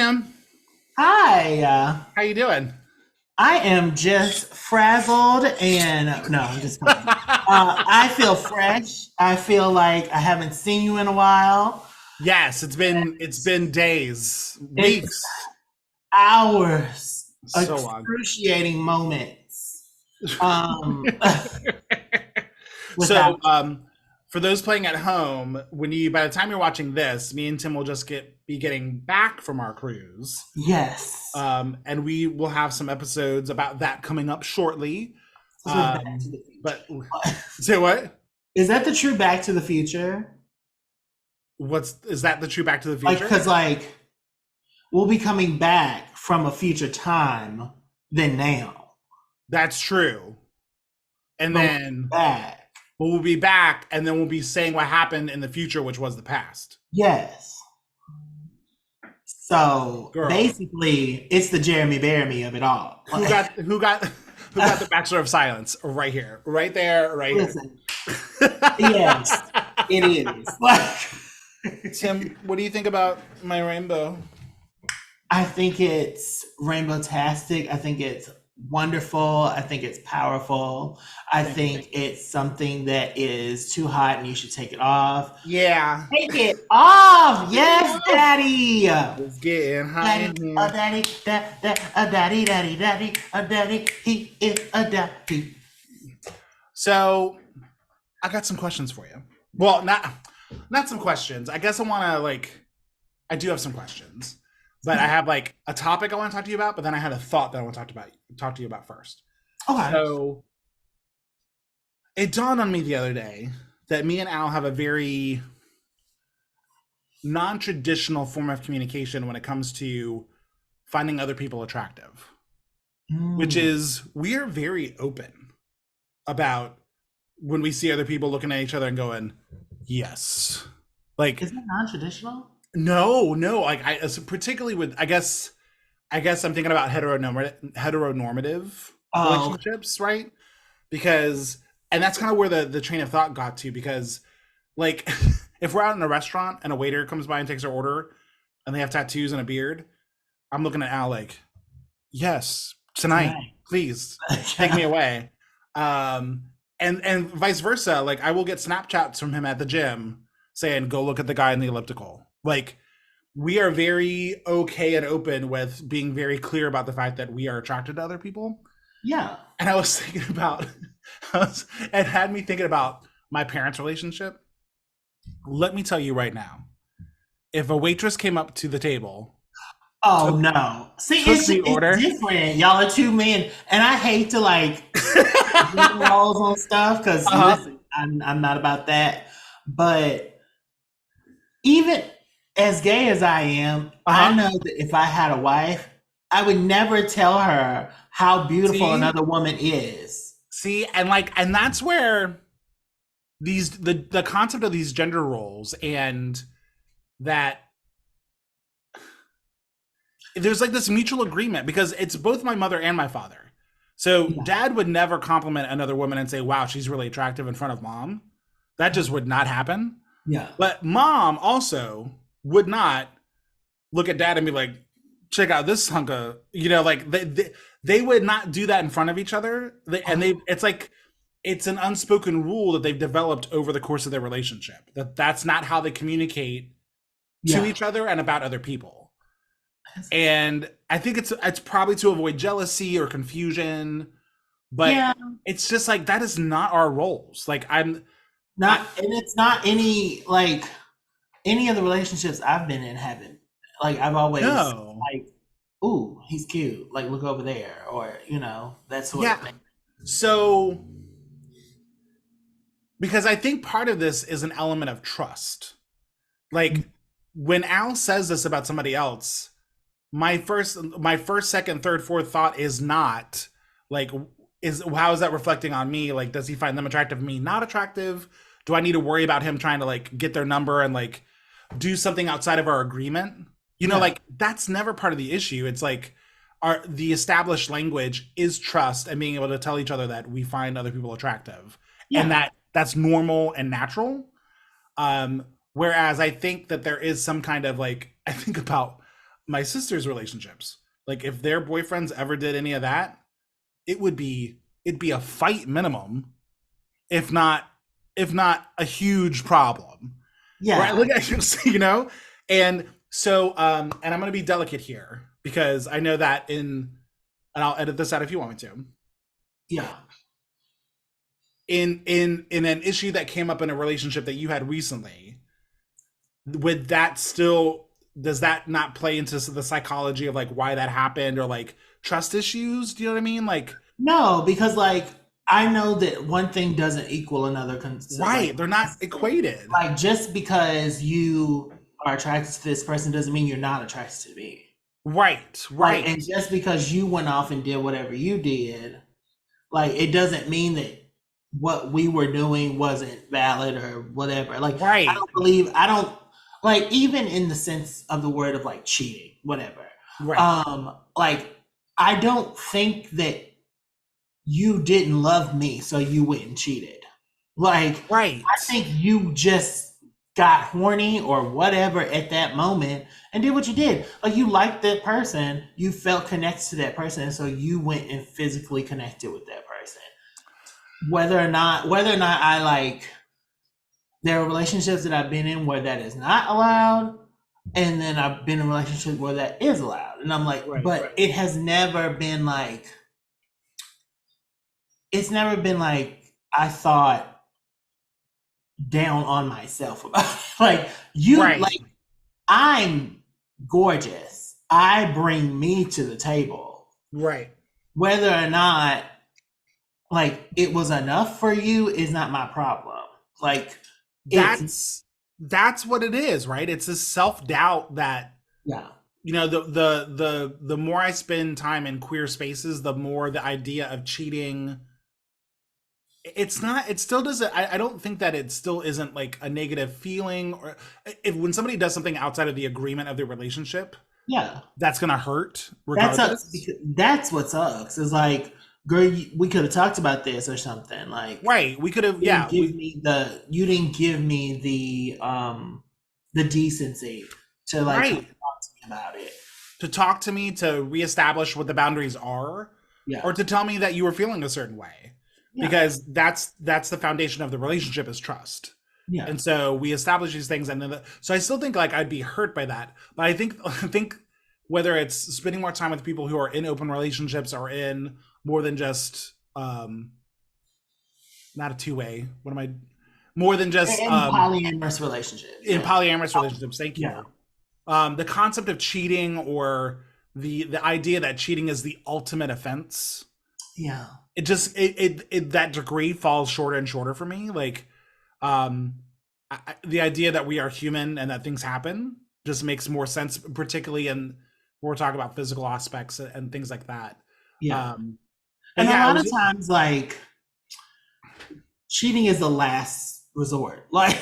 Tim. Hi. How you doing? I am just frazzled and no, I'm just playing. I feel fresh. I feel like I haven't seen you in a while. Yes, it's been days, It's weeks, hours, so long. excruciating moments. Um, So, without you. for those playing at home, by the time you're watching this, me and Tim will just be getting back from our cruise, Yes. and we will have some episodes about that coming up shortly. This is Back to the But Future. say what? Is that the true Back to the Future? What's is that the true Back to the Like, Future? because we'll be coming back from a future time than now. That's true. And But we'll be then back. but we'll be back, and then we'll be saying what happened in the future, which was the past. Yes. So Girl, basically, it's the Jeremy Bearimy of it all. who got who got who got the Bachelor of Silence right here, right there, right here. Listen, yes, it is. Tim, what do you think about my rainbow? I think it's rainbow-tastic. I think it's wonderful. I think it's powerful. I Thank you. think it's something that is too hot and you should take it off. Yeah, Take it off. Yes, daddy. it's getting hot Daddy, in a here. daddy, a daddy, daddy, daddy, a daddy, he is a daddy. So I got some questions for you. Well, not some questions. I guess I do have some questions, but I have like a topic I want to talk to you about. But then I had a thought that I want to talk to you about first. Okay. So it dawned on me the other day that me and Al have a very non-traditional form of communication when it comes to finding other people attractive, which Mm. is we are very open about when we see other people looking at each other and going, yes. Like, Is it non-traditional? no, like particularly with I guess I'm thinking about heteronormative Oh, relationships, right? Because and that's kind of where the train of thought got to because like if we're out in a restaurant and a waiter comes by and takes our order and they have tattoos and a beard, I'm looking at Al like, yes, tonight, tonight. please take me away. And vice versa. Like I will get Snapchats from him at the gym saying, "Go look at the guy in the elliptical." Like we are very okay and open with being very clear about the fact that we are attracted to other people. Yeah. And I was thinking about, it had me thinking about my parents' relationship. Let me tell you right now, if a waitress came up to the table, Oh took no. See, took the it's order, different. Y'all are two men, and I hate to gender roles on stuff because uh-huh, listen, I'm not about that. But even as gay as I am, I uh-huh. know that if I had a wife, I would never tell her how beautiful See, another woman is. see, and that's where the concept of these gender roles and that there's like this mutual agreement because it's both my mother and my father. So Yeah. dad would never compliment another woman and say, "Wow, she's really attractive" in front of mom. That just would not happen. Yeah. But mom also would not look at dad and be like, "Check out this hunk of," like they would not do that in front of each other. It's like it's an unspoken rule that they've developed over the course of their relationship. That's not how they communicate to Yeah. each other and about other people. And I think it's probably to avoid jealousy or confusion, but Yeah. it's just like that is not our roles. Like I Not, and it's not any of the relationships I've been in haven't. I've always no. like, ooh, he's cute. Like, look over there, or that sort of Yeah. thing. So because I think part of this is an element of trust. Like when Al says this about somebody else, my first, second, third, fourth thought is not like is how is that reflecting on me? Like, does he find them attractive? Me not attractive? Do I need to worry about him trying to like get their number and like do something outside of our agreement? Yeah, Like that's never part of the issue. It's like the established language is trust and being able to tell each other that we find other people attractive and yeah, that's normal and natural. Whereas I think that there is some kind of like I think about my sister's relationships. Like if their boyfriends ever did any of that, it'd be a fight minimum, if not a huge problem. Right? Yeah, Like you know? And so and I'm gonna be delicate here because I know that and I'll edit this out if you want me to. yeah. In an issue that came up in a relationship that you had recently, would that still does that not play into the psychology of like why that happened or like trust issues? Do you know what I mean? Like No, because like I know that one thing doesn't equal another. right, they're not equated. Like just because you are attracted to this person doesn't mean you're not attracted to me. Right, Like, right, and just because you went off and did whatever you did, like it doesn't mean that what we were doing wasn't valid or whatever. Like right, I don't like even in the sense of the word of like cheating, whatever. right, Like I don't think that you didn't love me, so you went and cheated. Like I right. think you just got horny or whatever at that moment and did what you did. Like you liked that person, you felt connected to that person, and so you went and physically connected with that person. Whether or not I like there are relationships that I've been in where that is not allowed, and then I've been in relationships where that is allowed. And I'm like, Right. but it has never been like it's never been like I thought down on myself about it. Like you Right. like I'm gorgeous. I bring me to the table. Right. Whether or not like it was enough for you is not my problem. Like it's That's what it is, right? It's a self-doubt that yeah. you know the more I spend time in queer spaces, the more the idea of cheating it's not it still doesn't I don't think that it still isn't like a negative feeling or if when somebody does something outside of the agreement of the relationship, Yeah. that's gonna hurt That sucks regardless. because that's what sucks. Is like, girl, we could have talked about this or something. Like Right. We could have yeah, we you didn't give me the decency to like come right. talk to me about it. To talk to me to reestablish what the boundaries are Yeah. or to tell me that you were feeling a certain way Yeah. because that's the foundation of the relationship is trust. Yeah. And so we establish these things and then so I still think like I'd be hurt by that, but I think whether it's spending more time with people who are in open relationships or in more than just not a two-way, what am I more than just In polyamorous relationships. in Yeah. polyamorous relationships, thank Yeah. you. The concept of cheating or the idea that cheating is the ultimate offense, Yeah. it just that degree falls shorter and shorter for me. Like um the idea that we are human and that things happen just makes more sense, particularly in when we're talking about physical aspects and things like that. Yeah. um but And a yeah, I lot of was times, like cheating is the last resort. Like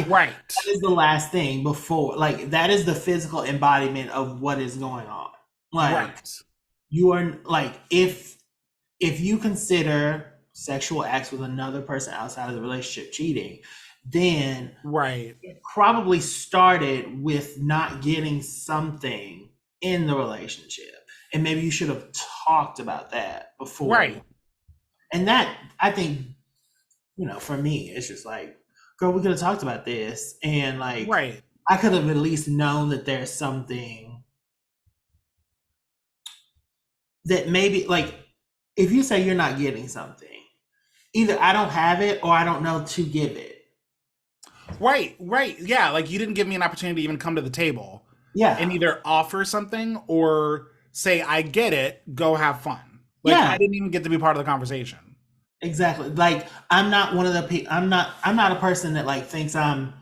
right, that is the last thing before. Like that is the physical embodiment of what is going on. Like right, you are like if you consider sexual acts with another person outside of the relationship cheating, then right, it probably started with not getting something in the relationship. And maybe you should have talked about that before. right, And that, I think, for me, it's just like, girl, we could have talked about this. And like, right, I could have at least known that there's something that maybe, like, if you say you're not getting something, either I don't have it or I don't know to give it. right. Yeah, like you didn't give me an opportunity to even come to the table and Yeah. either offer something or say I get it, go have fun. Like Yeah. I didn't even get to be part of the conversation. Exactly. Like I'm not one of the people. I'm not a person that like thinks I'm.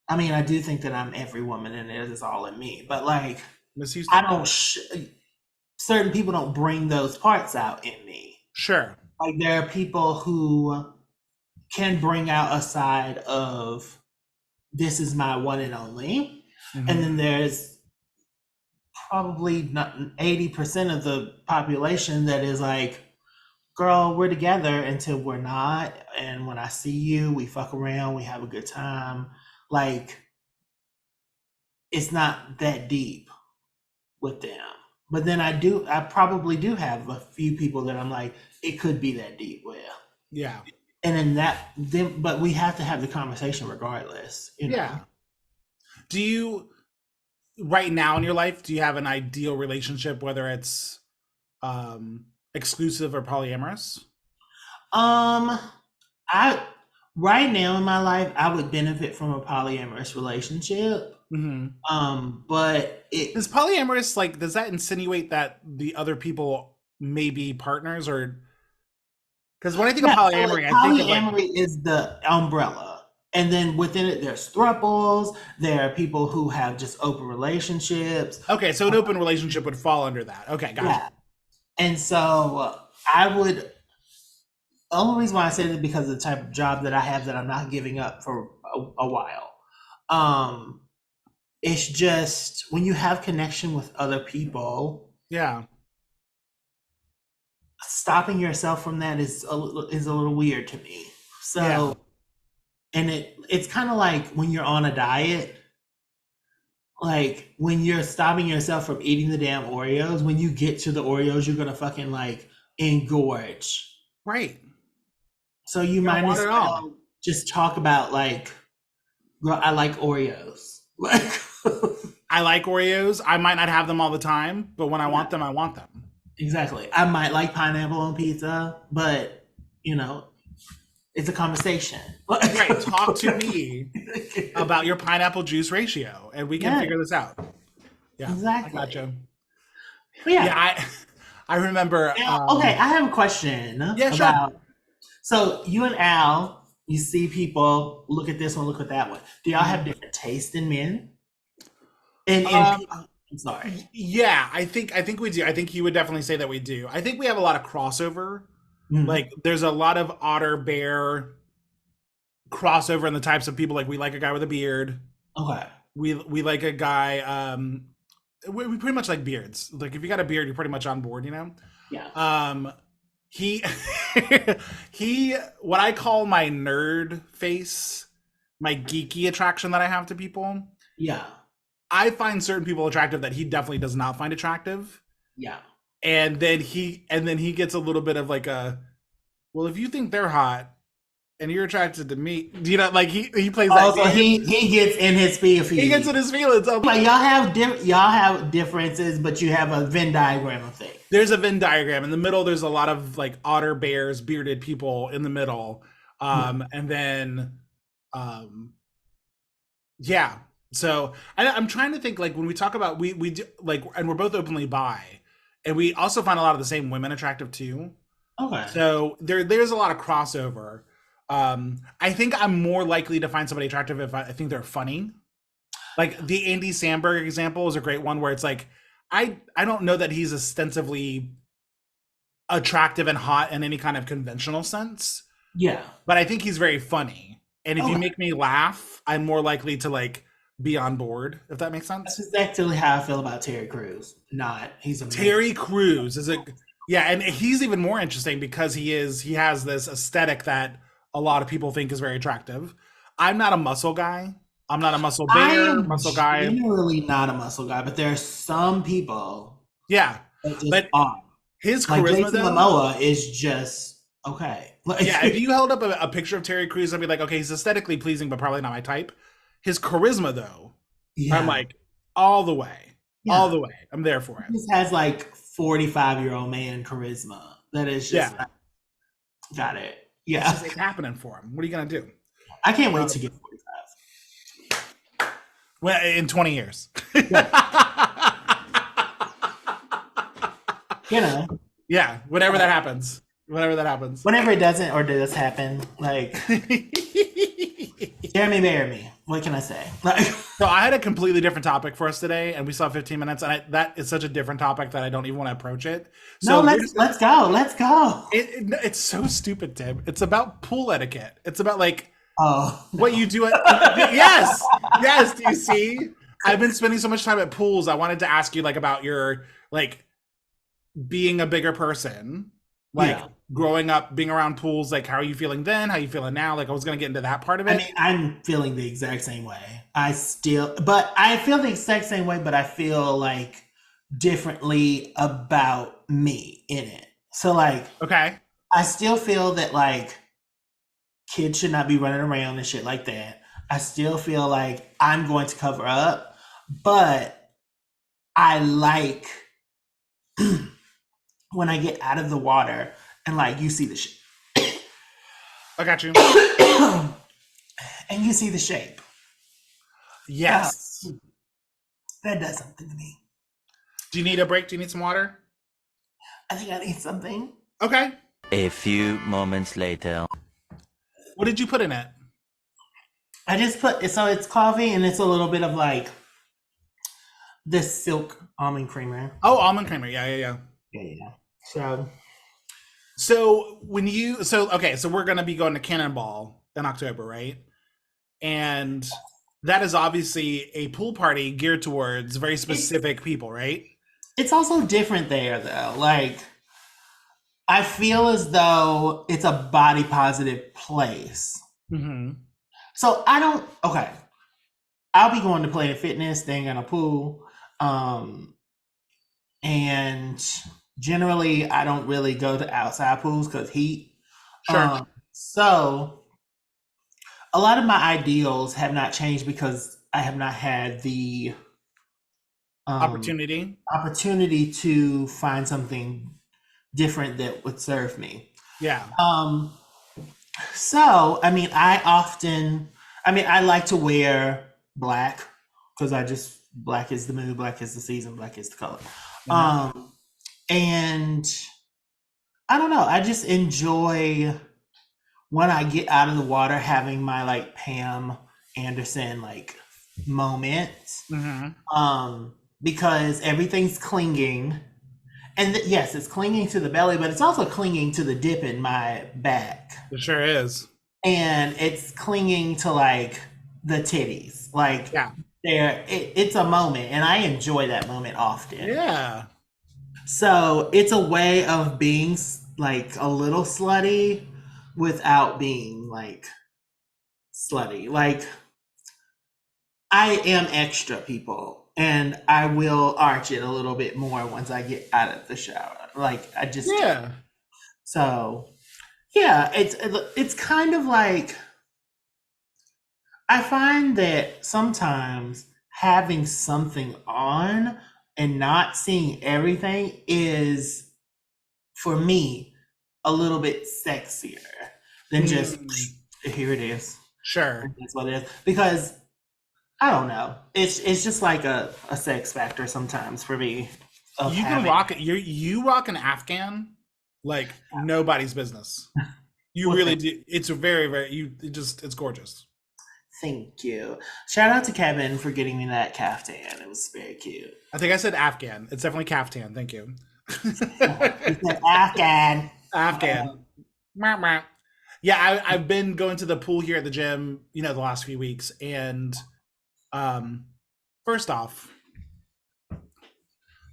I mean, I do think that I'm every woman, and it is all in me. But like, Miss I Houston? don't. Certain people don't bring those parts out in me. Sure. Like there are people who can bring out a side of this is my one and only, and Hmm. then there's probably not 80% of the population that is like, girl, we're together until we're not. And when I see you, we fuck around, we have a good time. Like, it's not that deep. with them. But then I probably do have a few people that I'm like, it could be that deep with. Yeah. And in that, then, but we have to have the conversation regardless, you know? Yeah. Do you, right now in your life, do you have an ideal relationship, whether it's exclusive or polyamorous? Um, I, right now in my life, I would benefit from a polyamorous relationship. Mm-hmm. But Does polyamorous, like, does that insinuate that the other people may be partners, or because when I think of yeah, so like polyamory, I think of like, polyamory is the umbrella. And then within it, there's thruples. There are people who have just open relationships. okay, so an open relationship would fall under that. Okay, gotcha. Yeah. And so I would, the only reason why I say that is because of the type of job that I have that I'm not giving up for a while. Um, it's just when you have connection with other people, Yeah, stopping yourself from that is a little weird to me. yeah, So, and it's kind of like when you're on a diet, like when you're stopping yourself from eating the damn Oreos, when you get to the Oreos, you're gonna fucking like engorge. right. So you You don't might want as it all. well just talk about like, girl, I like Oreos. Like, I like Oreos. I might not have them all the time, but when I yeah, want them, I want them. exactly. I might like pineapple on pizza, but you know, it's a conversation. Right. Talk to me about your pineapple juice ratio, and we can Yeah, figure this out. Yeah, I exactly. gotcha. But Yeah, yeah. I remember. Now, okay, I have a question Yeah, sure. about. So you and Al, you see people look at this one, look at that one. Do y'all have Mhm. different taste in men? In Um, people, I'm sorry. yeah, I think we do. I think you would definitely say that we do. I think we have a lot of crossover. Mhm. Like, there's a lot of otter bear crossover in the types of people. Like, we like a guy with a beard. Okay. We like a guy. We pretty much like beards. Like, if you got a beard, you're pretty much on board. You know. Yeah. Um, he he. What I call my nerd face, my geeky attraction that I have to people. Yeah. I find certain people attractive that he definitely does not find attractive. Yeah. And then he gets a little bit of like a, well, if you think they're hot and you're attracted to me, like he plays that Oh, so game. he gets in his feed. He gets in his feelings. Like y'all have differences, but you have a Venn diagram of things. There's a Venn diagram in the middle. There's a lot of like otter bears, bearded people in the middle, Yeah. and then yeah. So I'm trying to think, like, when we talk about, we do, like, and we're both openly bi, and we also find a lot of the same women attractive too. Okay. So there's a lot of crossover. I think I'm more likely to find somebody attractive if I think they're funny. Like, the Andy Samberg example is a great one, where it's like, I don't know that he's ostensibly attractive and hot in any kind of conventional sense, Yeah. but I think he's very funny. And if you Okay. make me laugh, I'm more likely to like be on board, if that makes That's sense. exactly how I feel about Terry Crews. Not he's amazing. Terry Crews is a, yeah, and he's even more interesting because he has this aesthetic that a lot of people think is very attractive. I'm not a muscle guy. I'm not a muscle I bear, am muscle guy. generally not a muscle guy, but there are some people Yeah. that just But are. his Like charisma Jason though, Momoa is just okay. yeah, if Like you held up a picture of Terry Crews, I'd be like, okay, he's aesthetically pleasing, but probably not my type. His charisma though, I'm yeah, like, all the way. All yeah. the way. I'm there for He it. just has like 45-year-old man charisma. That is just Yeah. like, got it. It's Yeah. just, it's happening for him. What are you gonna do? I can't wait to Um, get 45. well, in 20 years. Yeah. You know, Yeah, whenever that happens. Whenever that happens. whenever it doesn't or does happen, like Jeremy marry me. What can I say? Like So I had a completely different topic for us today, and we still have 15 minutes, and that is such a different topic that I don't even want to approach it. no, So let's go. Let's go. it's so stupid, Tim. It's about pool etiquette. It's about like Oh what no. you do at yes, yes. Do you see? I've been spending so much time at pools. I wanted to ask you like about your like being a bigger person, like Yeah. growing up, being around pools. Like, how are you feeling then? How are you feeling now? Like, I was gonna get into that part of I it. mean, I'm feeling the exact same way. I feel the exact same way, but I feel like differently about me in it. So like Okay. I still feel that like kids should not be running around and shit like that. I still feel like I'm going to cover up, but I like when I get out of the water and like you see the I got you. and you see the shape. Uh, Yes. that does something to me. Do you need a break? Do you need some water? I think I need something. Okay. A few moments later. What did you put in it? I just put so it's coffee and it's a little bit of like this silk almond creamer. Oh, almond creamer. Yeah, yeah, yeah. Yeah. So So so we're gonna be going to Cannonball in October, right? And that is obviously a pool party geared towards very specific people, right? it's also different there though. Like I feel as though it's a body positive place. Mm-hmm. So I don't okay. I'll be going to Planet Fitness, staying in a pool. And generally I don't really go to outside pools because heat. Sure. So a lot of my ideals have not changed because I have not had the Opportunity. opportunity to find something different that would serve me. Yeah. So I mean, I like to wear black because I just black is the mood, black is the season, black is the color. And I don't know, I just enjoy when I get out of the water having my like Pam Anderson like moment. Mm-hmm. Because everything's clinging. And yes, it's clinging to the belly, but it's also clinging to the dip in my back. It sure is. And it's clinging to like the titties. Like Yeah. it's a moment, and I enjoy that moment often. Yeah. So it's a way of being like a little slutty without being like slutty. Like I am extra, people, and I will arch it a little bit more once I get out of the shower. Like I just Yeah. So yeah, it's kind of like I find that sometimes having something on and not seeing everything is, for me, a little bit sexier than just here it is. Sure. That's what it is. Because I don't know. It's just like a sex factor sometimes for me. You can rock it. You rock an Afghan like nobody's business. You really do. It's a very it's gorgeous. Thank you. Shout out to Kevin for getting me that caftan. It was very cute. I think I said Afghan. It's definitely caftan. Thank you. He said Afghan. Afghan. Yeah, I've been going to the pool here at the gym, the last few weeks, and first off,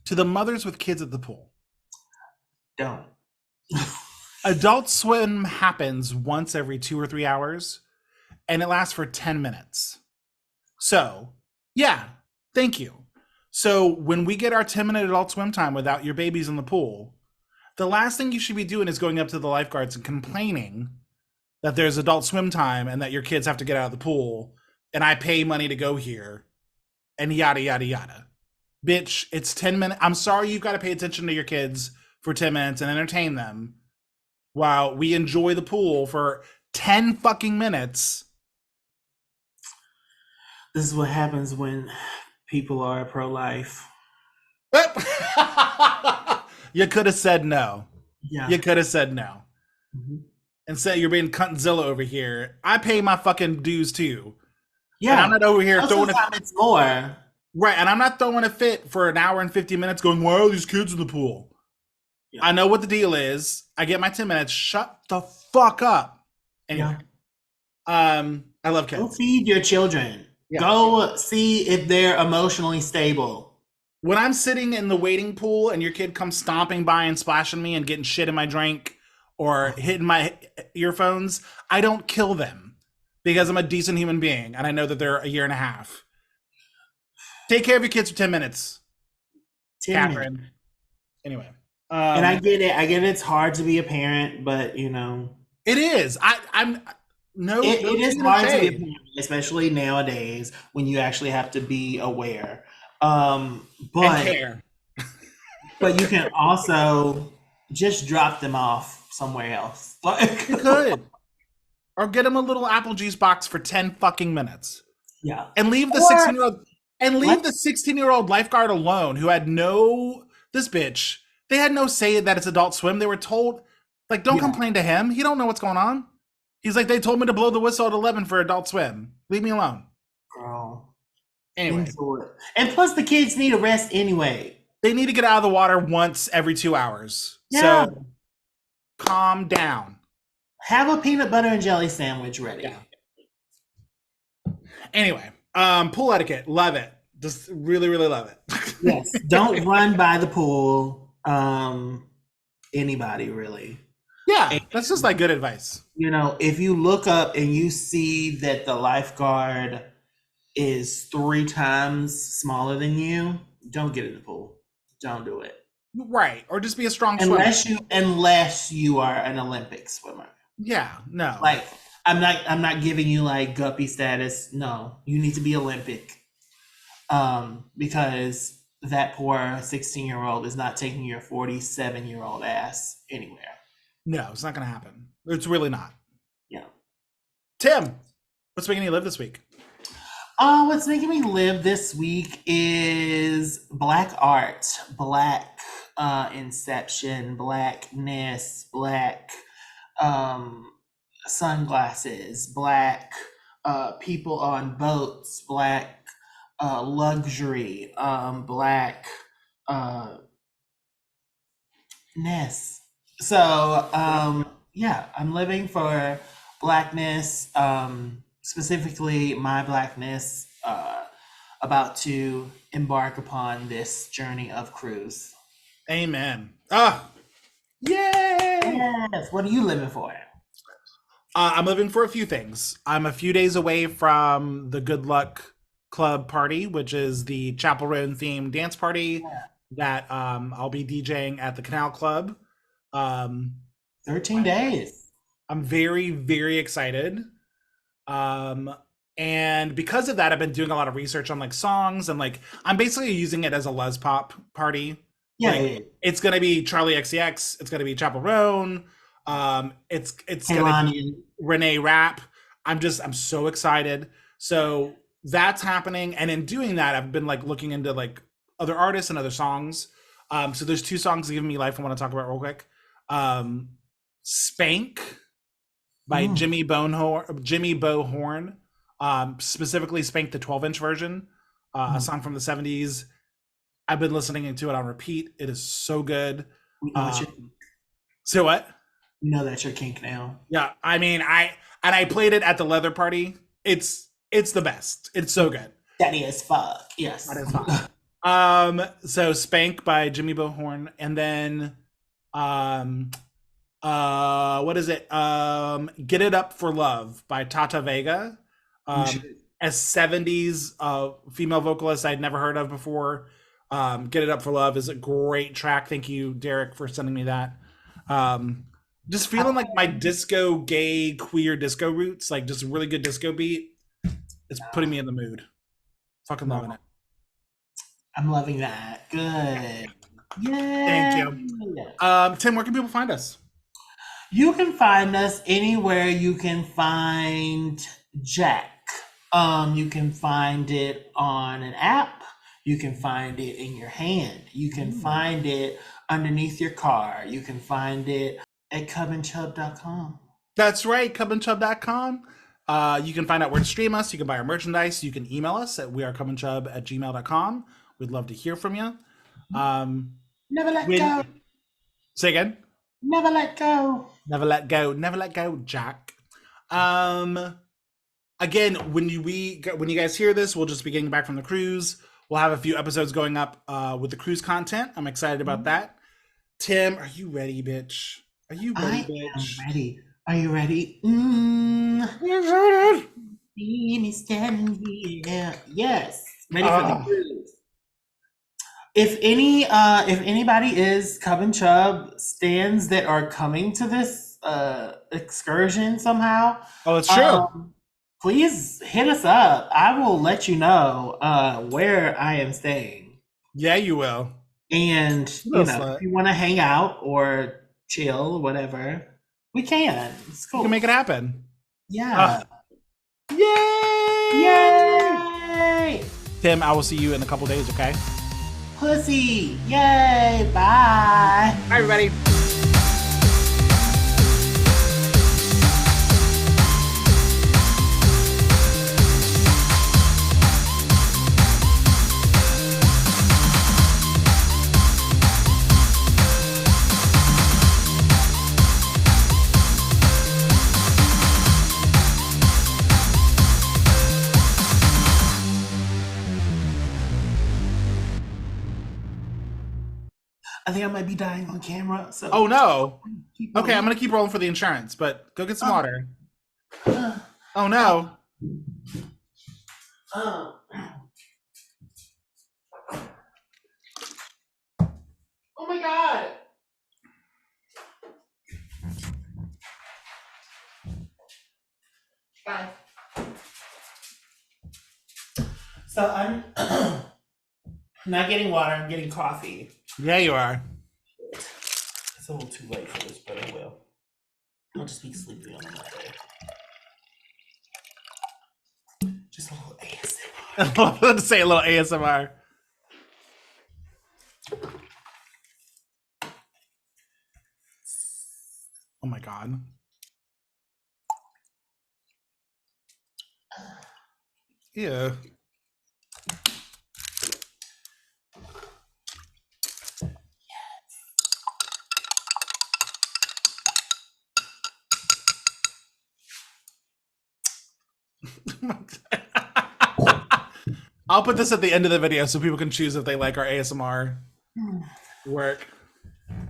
to the mothers with kids at the pool, don't. Adult Swim happens once every 2 or 3 hours, and it lasts for 10 minutes. So, yeah, thank you. So when we get our 10-minute Adult Swim time without your babies in the pool, the last thing you should be doing is going up to the lifeguards and complaining that there's Adult Swim time and that your kids have to get out of the pool and I pay money to go here and yada, yada, yada. Bitch, it's 10 minutes. I'm sorry you've got to pay attention to your kids for 10 minutes and entertain them while we enjoy the pool for 10 fucking minutes. This is what happens when people are pro-life. You could have said no. Yeah. You could have said no. Mm-hmm. Instead, you're being cuntzilla over here. I pay my fucking dues too. Yeah. And I'm not over here throwing it's more. Right, and I'm not throwing a fit for an hour and 50 minutes going, why are these kids in the pool? Yeah. I know what the deal is. I get my 10 minutes. Shut the fuck up. Anyway. Yeah. I love kids. Go feed your children. Yeah. Go see if they're emotionally stable. When I'm sitting in the waiting pool and your kid comes stomping by and splashing me and getting shit in my drink or hitting my earphones, I don't kill them because I'm a decent human being and I know that they're a year and a half. Take care of your kids for 10 minutes. 10 minutes. Catherine. Anyway. And I get it. I get it's hard to be a parent, but you know, it is. I'm no. it is no hard to be a shade. parent, especially nowadays when you actually have to be aware. And But care. but you can also just drop them off somewhere else. Like You could, or get him a little apple juice box for 10 fucking minutes, yeah, and leave the Or- 16-year-old lifeguard alone who had this bitch. They had no say that it's Adult Swim. They were told, like, don't Yeah. complain to him. He don't know what's going on. He's like, they told me to blow the whistle at 11 for Adult Swim. Leave me alone. girl. Anyway, Enjoy it. And plus, the kids need a rest anyway. they need to get out of the water once every 2 hours. Yeah. So calm down. Have a peanut butter and jelly sandwich ready. Yeah. Anyway, pool etiquette, love it. Just really, really love it. Yes. Don't run by the pool. Anybody really. Yeah, that's just like good advice. You know, if you look up and you see that the lifeguard is 3 times smaller than you, don't get in the pool. Don't do it. Right, or just be a strong swimmer. Unless you are an Olympic swimmer. Yeah, no. Like I'm not giving you like guppy status. No, you need to be Olympic. Because that poor 16-year-old is not taking your 47-year-old ass anywhere. No, it's not going to happen. It's really not. Yeah. Tim, what's making you live this week? What's making me live this week is Black art, Black inception, Blackness, Black sunglasses, Black people on boats, Black luxury, Black ness. So yeah, I'm living for Blackness, specifically my Blackness, about to embark upon this journey of cruise. Amen. Ah, yay! Yes. What are you living for? I'm living for a few things. I'm a few days away from the Good Luck Club party, which is the Chapel Roan themed dance party that I'll be DJing at the Canal Club. 13 days. I'm very, very excited. And because of that, I've been doing a lot of research on like songs, and like I'm basically using it as a les pop party. Yeah, Like, yeah. it's gonna be Charlie XCX. It's gonna be Chapel Roan. It's gonna be Renee Rapp. I'm so excited. So that's happening, and in doing that, I've been like looking into like other artists and other songs. So there's 2 songs Giving Me Life I want to talk about real quick. Spank by Jimmy Bohorn. Specifically Spank the 12-inch version, a song from the 70s. I've been listening to it on repeat. It is so good. So what? You know that's your kink now. Yeah, I mean, I played it at the leather party. It's the best. It's so good. Daddy as fuck. Yes. That is fun. So Spank by Jimmy Bohorn, and then what is it? Get It Up for Love by Tata Vega. A 70s female vocalist I'd never heard of before. Get It Up for Love is a great track. Thank you, Derek, for sending me that. Just feeling like my disco, gay, queer disco roots, like just really good disco beat. It's putting me in the mood. Fucking loving it. I'm loving that. Good. Yeah. Thank you. Tim, where can people find us? You can find us anywhere you can find Jack. You can find it on an app. You can find it in your hand. You can find it underneath your car. You can find it at cubandchub.com. That's right, cubandchub.com. You can find out where to stream us. You can buy our merchandise. You can email us at wearecubandchub@gmail.com. We'd love to hear from you. Never let go. Say again. Never let go. Never let go. Never let go, Jack. Again, when you guys hear this, we'll just be getting back from the cruise. We'll have a few episodes going up with the cruise content. I'm excited about that. Tim, are you ready, bitch? Are you ready, bitch? I'm ready. Are you ready? See me standing here. Yes. Ready for the cruise. if anybody is Cub and Chub stands that are coming to this excursion somehow, Oh, it's true. please hit us up. I will let you know where I am staying. Yeah, you will. And Little if slut. you want to hang out or chill, whatever, we can. It's cool. You can make it happen. Yeah. Yay! Yay! Tim, I will see you in a couple days, okay? Pussy! Yay! Bye! Bye, everybody. I think I might be dying on camera. So Oh, no. keep Okay, I'm going. going to keep rolling for the insurance, but go get some water. Oh, no. Oh my god! Bye. So I'm not getting water, I'm getting coffee. Yeah, you are. It's a little too late for this, but I will. I'll just be sleepy on Monday. Just a little ASMR. I was about to say a little ASMR. Oh my god. Ew. I'll put this at the end of the video so people can choose if they like our ASMR work.